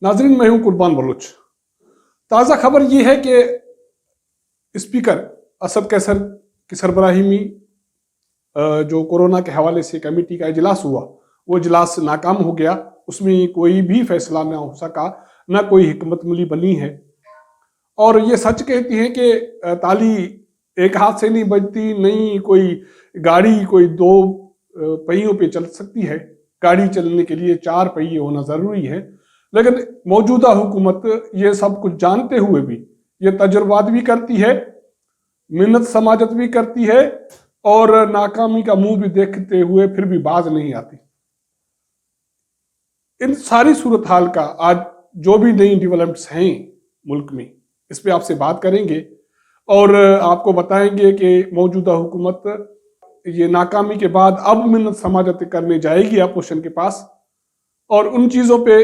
नाजरीन, मैं हूं कुर्बान बलूच। ताज़ा खबर यह है कि स्पीकर असद कैसर की सरबराही में जो कोरोना के हवाले से कमेटी का इजलास हुआ, वो इजलास नाकाम हो गया। उसमें कोई भी फैसला ना हो सका, ना कोई हिकमत अमली बनी है। और ये सच कहती हैं कि ताली एक हाथ से नहीं बजती, नहीं कोई गाड़ी कोई दो पहियों पे चल सकती है। गाड़ी चलने के लिए चार पहिए होना ज़रूरी है। लेकिन मौजूदा हुकूमत ये सब कुछ जानते हुए भी ये तजुर्बात भी करती है, मिन्नत समाजत भी करती है, और नाकामी का मुंह भी देखते हुए फिर भी बाज नहीं आती। इन सारी सूरत हाल का आज जो भी नई डेवलपमेंट्स हैं मुल्क में, इस पे आपसे बात करेंगे और आपको बताएंगे कि मौजूदा हुकूमत ये नाकामी के बाद अब मिन्नत समाजत करने जाएगी अपोजिशन के पास, और उन चीज़ों पे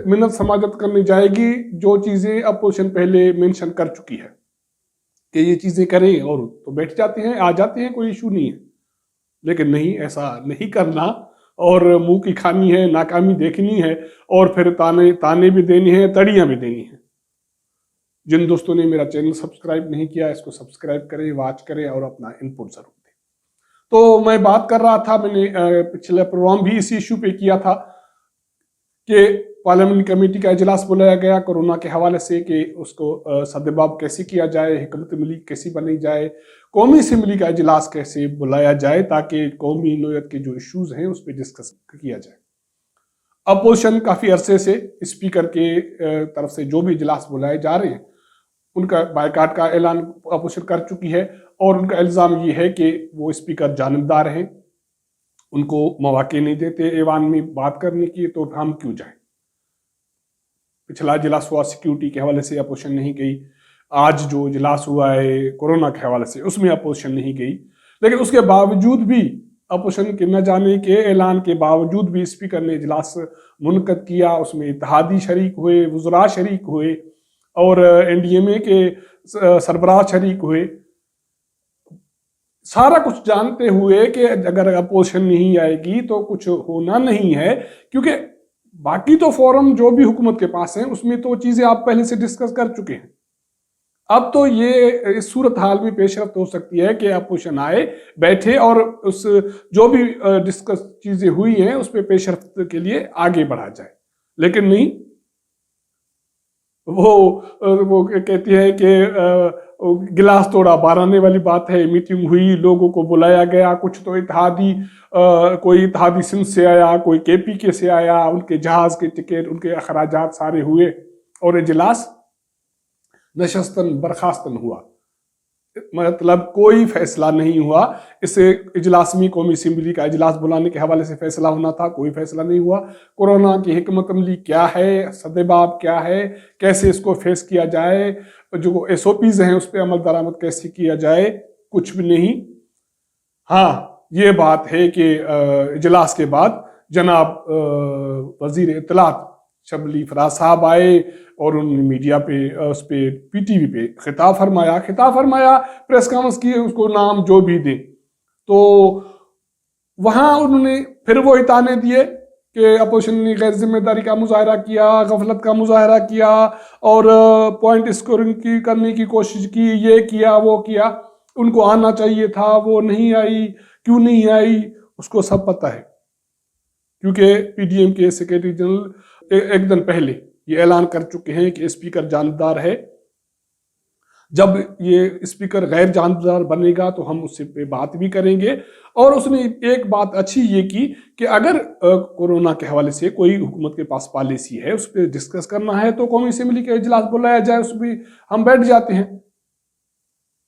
मिन्नत समाजत करने जाएगी जो चीज़ें अपोजिशन पहले मेंशन कर चुकी है कि ये चीज़ें करें, और तो बैठ जाते हैं, आ जाते हैं, कोई इशू नहीं है। लेकिन नहीं, ऐसा नहीं करना, और मुंह की खानी है, नाकामी देखनी है, और फिर ताने भी देनी है, तड़ियाँ भी देनी है। जिन दोस्तों ने मेरा चैनल सब्सक्राइब नहीं किया, इसको सब्सक्राइब करें, वॉच करें और अपना इनपुट जरूर दें। तो मैं बात कर रहा था, मैंने पिछले प्रोग्राम भी इसी इशू पे किया था कि पार्लियामेंट कमेटी का इजलास बुलाया गया कोरोना के हवाले से कि उसको सद्देबाब कैसे किया जाए, हिकमत अमली कैसी बनी जाए, कौमी असम्बली का इजलास कैसे बुलाया जाए ताकि कौमी नोयत के जो इश्यूज हैं उस पर डिस्कस किया जाए। अपोजिशन काफ़ी अरसे से स्पीकर के तरफ से जो भी इजलास बुलाए जा रहे हैं उनका बायकाट का ऐलान अपोजिशन कर चुकी है, और उनका इल्ज़ाम ये है कि वो स्पीकर जानिबदार हैं, उनको मौके नहीं देते ऐवान में बात करने की, तो हम क्यों जाएं। पिछला इजलास हुआ सिक्योरिटी के हवाले से, अपोजिशन नहीं गई। आज जो इजलास हुआ है कोरोना के हवाले से, उसमें अपोजिशन नहीं गई। लेकिन उसके बावजूद भी, अपोजिशन के न जाने के ऐलान के बावजूद भी स्पीकर ने इजलास मुनक़द किया। उसमें इत्तेहादी शरीक हुए, वज़रा शरीक हुए, और NDMA के सरबराह शरीक हुए। सारा कुछ जानते हुए कि अगर अपोजिशन नहीं आएगी तो कुछ होना नहीं है, क्योंकि बाकी तो फोरम जो भी हुकूमत के पास है उसमें तो चीज़ें आप पहले से डिस्कस कर चुके हैं। अब तो ये इस सूरत हाल में पेशरफ्त हो सकती है कि अपोजिशन आए, बैठे, और उस जो भी डिस्कस चीज़ें हुई हैं उस पर पेशरफ्त के लिए आगे बढ़ा जाए। लेकिन नहीं, वो कहती है कि गिलास तोड़ा बाराने वाली बात है। मीटिंग हुई, लोगों को बुलाया गया, कुछ तो इत्तेहादी कोई इत्तेहादी सिंध से आया, कोई KPK से आया, उनके जहाज के टिकट, उनके अखराजात सारे हुए, और इजलास नशस्तन बर्खास्तन हुआ। मतलब कोई फैसला नहीं हुआ। इस इजलास में कौमी असम्बली का इजलास बुलाने के हवाले से फैसला होना था, कोई फैसला नहीं हुआ। कोरोना की हिकमत अमली क्या है, सद्देबाब क्या है, कैसे इसको फेस किया जाए, जो SOPs हैं उस पर अमल दरामद कैसे किया जाए, कुछ भी नहीं। हाँ, ये बात है कि इजलास के बाद जनाब वजीर इत्तलात शबली फराज साहब आए और उन्होंने मीडिया पे उस पे PTV पे खिताब फरमाया, प्रेस कॉन्फ्रेंस की, उसको नाम जो भी दे। तो वहाँ उन्होंने फिर वो ताने दिए कि अपोजिशन ने गैर जिम्मेदारी का मुजाहरा किया, गफलत का मुजाहरा किया, और पॉइंट स्कोरिंग की करने की कोशिश की, ये किया वो किया, उनको आना चाहिए था, वो नहीं आई, क्यों नहीं आई, उसको सब पता है। क्योंकि PDM के सेक्रेटरी जनरल एक दिन पहले ये ऐलान कर चुके हैं कि स्पीकर जानबदार है। जब ये स्पीकर गैर जानबदार बनेगा तो हम उससे पे बात भी करेंगे। और उसने एक बात अच्छी ये की कि अगर कोरोना के हवाले से कोई हुकूमत के पास पॉलिसी है, उस पर डिस्कस करना है तो कौमी असम्बली का इजलास बुलाया जाए, उस पर हम बैठ जाते हैं।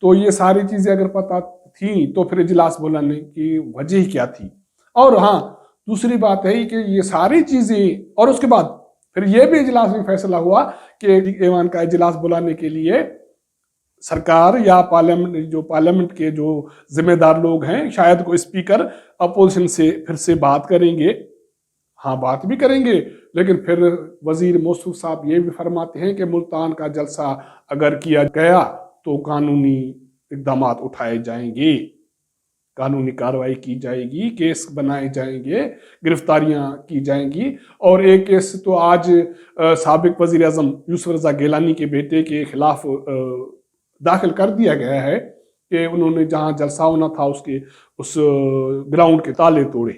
तो ये सारी चीज़ें अगर पता थी तो फिर इजलास बुलाने की वजह क्या थी। और हाँ, दूसरी बात है कि ये सारी चीज़ें, और उसके बाद फिर ये भी इजलास में फैसला हुआ कि ऐवान का इजलास बुलाने के लिए सरकार या पार्लियामेंट के जो जिम्मेदार लोग हैं, शायद कोई स्पीकर अपोजिशन से फिर से बात करेंगे। हाँ, बात भी करेंगे, लेकिन फिर वजीर मौसूफ साहब ये भी फरमाते हैं कि मुल्तान का जलसा अगर किया गया तो कानूनी इकदाम उठाए जाएंगे। कानूनी कार्रवाई की जाएगी, केस बनाए जाएंगे, गिरफ्तारियां की जाएंगी। और एक केस तो आज साबिक वजीर आजम यूसुफ रजा गिलानी के बेटे के खिलाफ दाखिल कर दिया गया है कि उन्होंने जहां जलसा होना था उसके उस ग्राउंड के ताले तोड़े।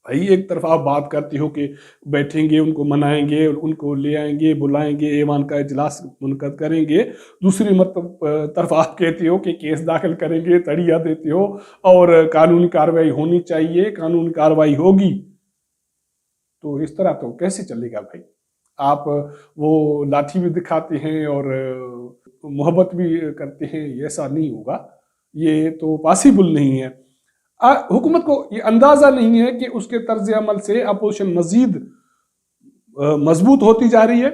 भाई एक तरफ आप बात करते हो कि बैठेंगे, उनको मनाएंगे, उनको ले आएंगे, बुलाएंगे, ऐवान का इजलास मुनक़द करेंगे, दूसरी तरफ आप कहते हो कि केस दाखिल करेंगे, तड़िया देते हो और कानूनी कार्रवाई होनी चाहिए, कानूनी कार्रवाई होगी। तो इस तरह तो कैसे चलेगा भाई? आप वो लाठी भी दिखाते हैं और मोहब्बत भी करते हैं, ऐसा नहीं होगा, ये तो पॉसिबल नहीं है। हुकूमत को ये अंदाजा नहीं है कि उसके तर्ज अमल से अपोजिशन मजीद मजबूत होती जा रही है,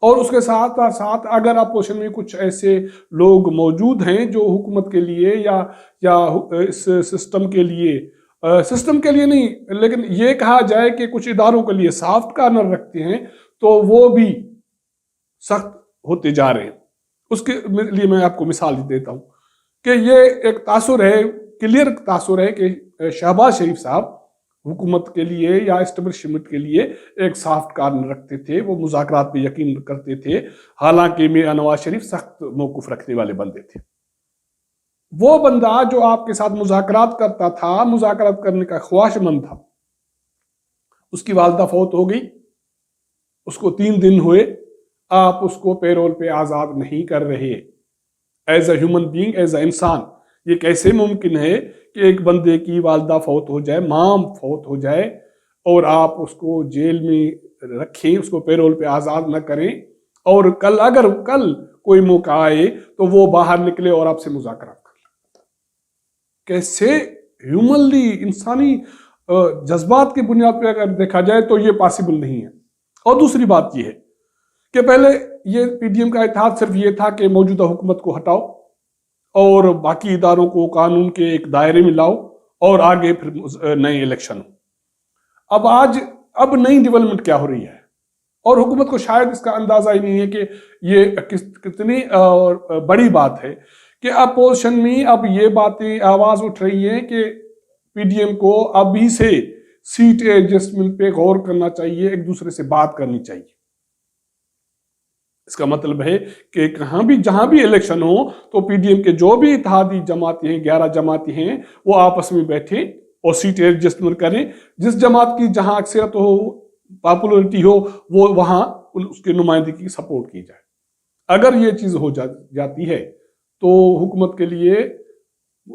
और उसके साथ साथ अगर अपोजिशन में कुछ ऐसे लोग मौजूद हैं जो हुकूमत के लिए या इस सिस्टम के लिए नहीं, लेकिन ये कहा जाए कि कुछ इदारों के लिए सॉफ्ट कॉर्नर रखते हैं, तो वो भी सख्त होते जा रहे हैं। उसके लिए मैं आपको मिसाल देता हूं कि ये एक तासुर है, क्लियर तासुर है कि शहबाज शरीफ साहब हुकूमत के लिए या एस्टेब्लिशमेंट के लिए एक सॉफ्ट कॉर्नर रखते थे, वो मुज़ाकरात पे यकीन करते थे, हालांकि मियां नवाज शरीफ सख्त मौक़िफ़ रखने वाले बंदे थे। वो बंदा जो आपके साथ मुज़ाकरात करता था, मुज़ाकरात करने का ख्वाहिशमंद था, उसकी वालदा फौत हो गई, उसको 3 दिन हुए, आप उसको पेरोल पे आज़ाद नहीं कर रहे as a human being, as a इंसान। ये कैसे मुमकिन है कि एक बंदे की वालदा फौत हो जाए, माम फौत हो जाए, और आप उसको जेल में रखें, उसको पेरोल पे आज़ाद न करें, और अगर कल कोई मौका आए तो वो बाहर निकले और आपसे मुज़ाकरात कर ले? कैसे ह्यूमनली, इंसानी जज्बात की बुनियाद पे अगर देखा जाए तो ये पॉसिबल नहीं है। और दूसरी बात ये है कि पहले ये पीडीएम का इत्तेहाद सिर्फ ये था कि मौजूदा हुकूमत को हटाओ और बाकी इदारों को कानून के एक दायरे में लाओ और आगे फिर नए इलेक्शन हो। अब नई डेवलपमेंट क्या हो रही है, और हुकूमत को शायद इसका अंदाजा ही नहीं है कि ये कितनी बड़ी बात है कि अपोजिशन में अब ये बातें आवाज उठ रही है कि पीडीएम को अभी से सीट एडजस्टमेंट पे गौर करना चाहिए, एक दूसरे से बात करनी चाहिए। इसका मतलब है कि जहां भी इलेक्शन हो तो पीडीएम के जो भी इत्तेहादी जमातें हैं, 11 जमातें हैं, वो आपस में बैठे और सीट एडजस्टमेंट करें। जिस जमात की जहां अक्सरियत हो, पॉपुलरिटी हो, वो वहां उसके नुमाइंदगी की सपोर्ट की जाए। अगर ये चीज हो जाती है तो हुकूमत के लिए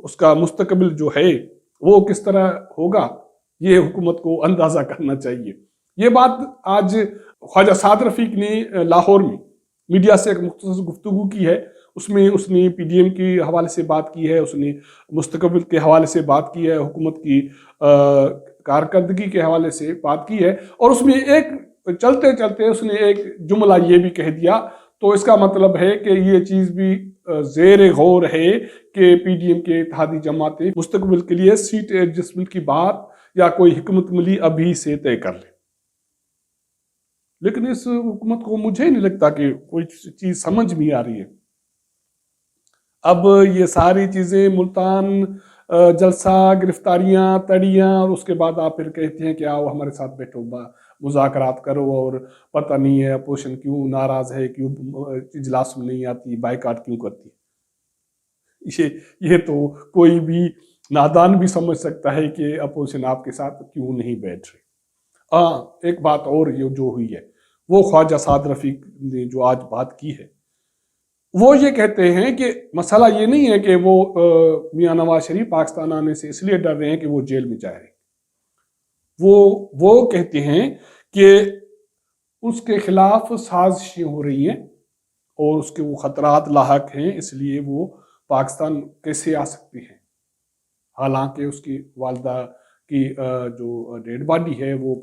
उसका मुस्तकबिल जो है वो किस तरह होगा, ये हुकूमत को अंदाजा करना चाहिए। ये बात आज ख्वाजा साद रफीक ने लाहौर में मीडिया से एक मुख्तसर गुफ्तगू की है, उसमें उसने पीडीएम के हवाले से बात की है, उसने मुस्तकबिल के हवाले से बात की है, हुकूमत की कारकर्दगी के हवाले से बात की है, और उसमें एक चलते चलते उसने एक जुमला ये भी कह दिया। तो इसका मतलब है कि ये चीज़ भी ज़ेर गौर है कि पीडीएम के इत्तेहादी जमातें मुस्तकबिल के लिए सीट एडजस्टमेंट की बात या कोई हिकमत मिली अभी से तय कर ले। लेकिन इस हुकूमत को मुझे नहीं लगता कि कोई चीज समझ में आ रही है। अब ये सारी चीजें मुल्तान जलसा, गिरफ्तारियां, तड़ियां, और उसके बाद आप फिर कहते हैं कि आओ हमारे साथ बैठो, मुज़ाकरात करो, और पता नहीं है अपोजिशन क्यों नाराज है, क्यों इजलास में नहीं आती, बाइकाट क्यों करती है। ये तो कोई भी नादान भी समझ सकता है कि अपोजिशन आपके साथ क्यों नहीं बैठ रही। एक बात और ये जो हुई है, वो ख्वाजा साद रफीक ने जो आज बात की है, वो ये कहते हैं कि मसला ये नहीं है कि वो मियां नवाज शरीफ पाकिस्तान आने से इसलिए डर रहे हैं कि वो जेल में जा रहे हैं। वो कहते हैं कि उसके खिलाफ साजिशें हो रही हैं और उसके वो खतरात लाहक हैं, इसलिए वो पाकिस्तान कैसे आ सकते हैं। हालांकि उसकी वालदा की जो डेड बॉडी है वो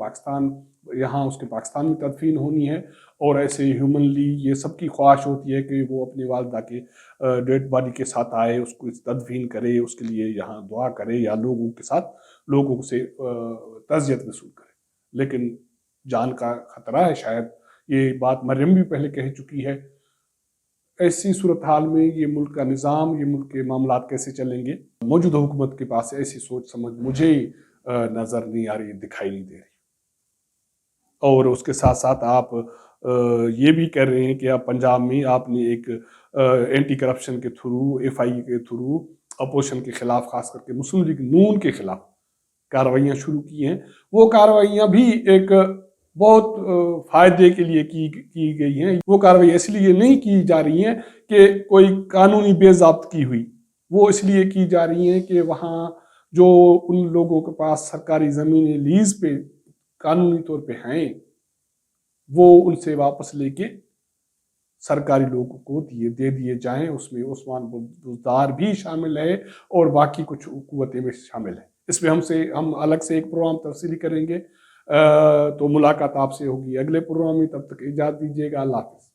उसके पाकिस्तान में तदफीन होनी है, और ऐसे ह्यूमनली ये सबकी ख्वाहिश होती है कि वो अपनी वालदा के डेड बॉडी के साथ आए, उसको तदफीन करे, उसके लिए यहाँ दुआ करे या लोगों से तज़ियत वसूल करे। लेकिन जान का खतरा है, शायद ये बात मरियम भी पहले कह चुकी है। ایسی صورتحال میں یہ ملک کا نظام، یہ ملک کے معاملات کیسے چلیں گے؟ موجودہ حکومت کے پاس ایسی سوچ سمجھ مجھے نظر نہیں آ رہی، دکھائی نہیں دے رہی۔ اور اس کے ساتھ ساتھ آپ یہ بھی کہہ رہے ہیں کہ آپ پنجاب میں آپ نے ایک اینٹی کرپشن کے تھرو، ایف آئی کے تھرو اپوزیشن کے خلاف، خاص کر کے مسلم لیگ نون کے خلاف کارروائیاں شروع کی ہیں۔ وہ کارروائیاں بھی ایک بہت فائدے کے لیے کی گئی ہیں۔ وہ کارروائی اس لیے نہیں کی جا رہی ہیں کہ کوئی قانونی بے ضابطگی ہوئی، وہ اس لیے کی جا رہی ہیں کہ وہاں جو ان لوگوں کے پاس سرکاری زمینیں لیز پہ قانونی طور پہ ہیں، وہ ان سے واپس لے کے سرکاری لوگوں کو دے دیے جائیں۔ اس میں عثمان بزدار بھی شامل ہے اور باقی کچھ قوتیں بھی شامل ہیں۔ اس پہ ہم الگ سے ایک پروگرام تفصیلی کریں گے۔ تو ملاقات آپ سے ہوگی اگلے پروگرام میں، تب تک اجازت دیجیے گا۔ اللہ حافظ۔